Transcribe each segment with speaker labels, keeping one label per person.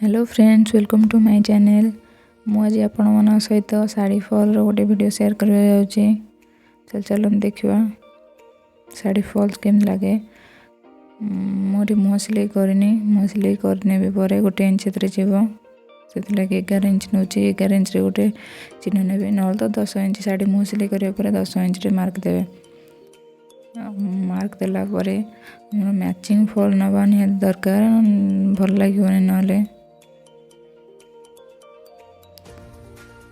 Speaker 1: Hello friends, welcome to my channel. मुझे आपण मन सहित साड़ी फॉल गोटे वीडियो शेयर करवा जाऊँगी। चलो देखा साड़ी फॉल्स केम लगे। मोटे मुँह सिलाई करनी, मुँह सिलाई करने भी पर गोटे इंच जीव से 11 इंच नौ 11 इंच गोटे चिन्ह ने ना तो 10 इंच साड़ी मुँह सिलाई कर 10 इंच मार्क देवे। मार्क देला मैचिंग फॉल नवा निहाती दरकार, भल लगे ना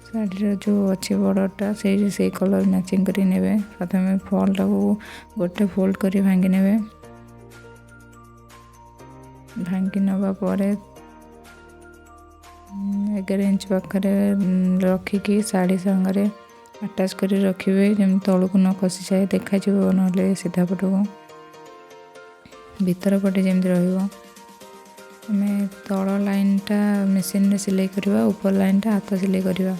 Speaker 1: शाढ़ीर जो अच्छी बॉर्डरटा से कलर मैचिंग कर नेबे। प्रथम फॉल्टा को गोटे फोल्ड कर भांगी नेबे। भांगी नवा परे 11 इंच पाखे रखिकी साड़ी सांगरे अटैच कर रखिए, जमी तलू को न खसी जाए देखा ना सीधा पट को भीतर पटे जमी रहा। आम तल लाइनटा मेसीन रे सिलाई करवा, ऊपर लाइनटा हाथ सिलाई करवा।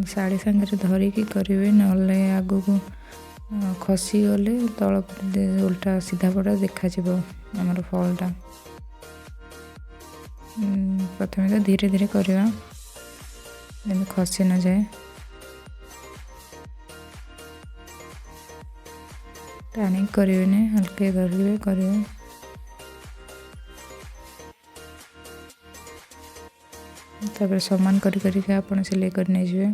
Speaker 1: साड़ी सांगे धरिकी करेंगे ना आगू को खसी गले तल उल्टा सीधा पटा देखा आमर फॉल्टा। प्रथम तो धीरे धीरे करवा जमी खसी न जाए। टानिंग करेंगे, हल्के धरिए करेंगे। तापर समान करके आपण सिलाई करने जाए।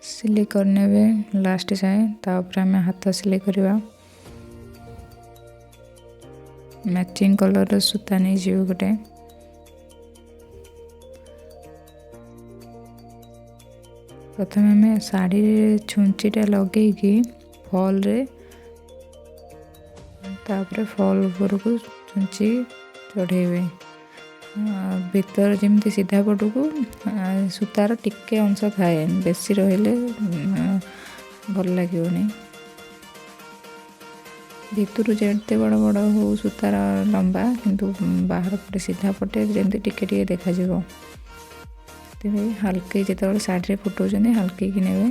Speaker 1: सिलाई करने में लास्ट जाए तापर आम हाथ सिलाई करवा। मैचिंग कलर सूता नहीं जीव गोटे। प्रथम आम शाढ़ी छुंचीटा लगे फॉल रे तापर फॉल ऊपर को छुंची चढ़ेबे। भीतर जमी सीधा पट को सूतार टिके अंश थाए, बेसी रहिले भल लगे। भीतर जेते बड़ बड़ हो सूतार लंबा, किंतु बाहर पटे सीधा पटे जमी टिके देखा जीवो। हल्के जिते साड़ी फुटाऊँ हल्के की नेबे।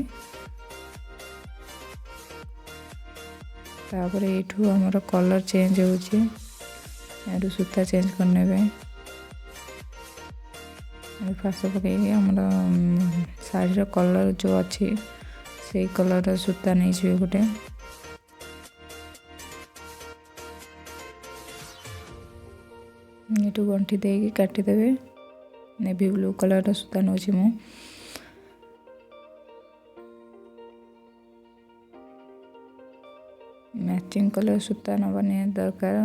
Speaker 1: तापर यू आमर कलर चेंज हो सूता चेंज करने फास पकई आमर शाढ़ीर कलर जो अच्छी से कलर सूता नहीं जाए गोटे। ये गंठी देगी काटिदेवे। नेवी ब्लू कलर सूता नौ मु मैचिंग कलर सूता नवा नहीं दरकार,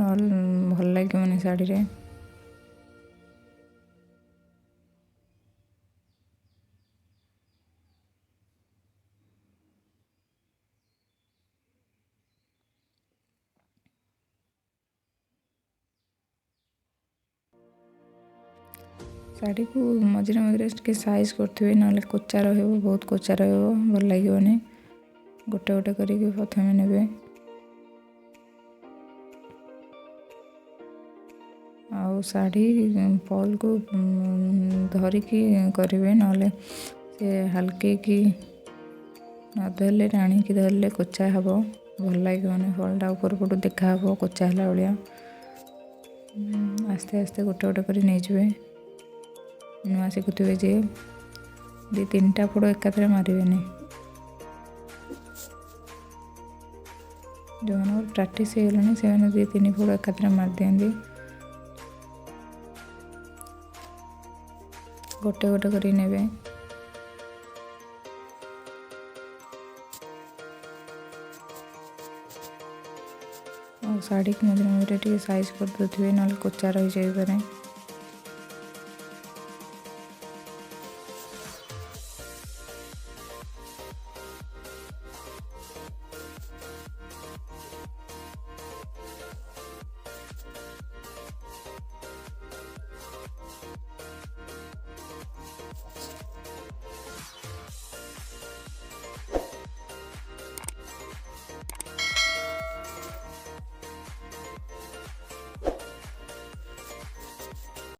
Speaker 1: भल लगे शाढ़ी रे। शाढ़ी को मझे मझे साइज करते ना कोचा बहुत कोचा भल लगे। गोटे गोटे करके प्रथम ने आउ शाढ़ी फॉल को धरिकी करेंगे ना से हल्के की नधरले टाणी की धरले कोचा हे भल लगे। फॉल्टा ऊपर पटू देखा कोचा है भाया। आस्ते आस्ते गोटे गोटे कर नहीं नुआ शिखुवे जे 2-3टा फोड़ एकाथरे मारे। जो मैंने प्राक्टिस हो गलानी से 2-3 फोड़ एकाथरे मार दिखती। गोटे गोटे कर नेबे। और शाढ़ी को मझे मझे साइज कर दे ना कोचा रही जाए।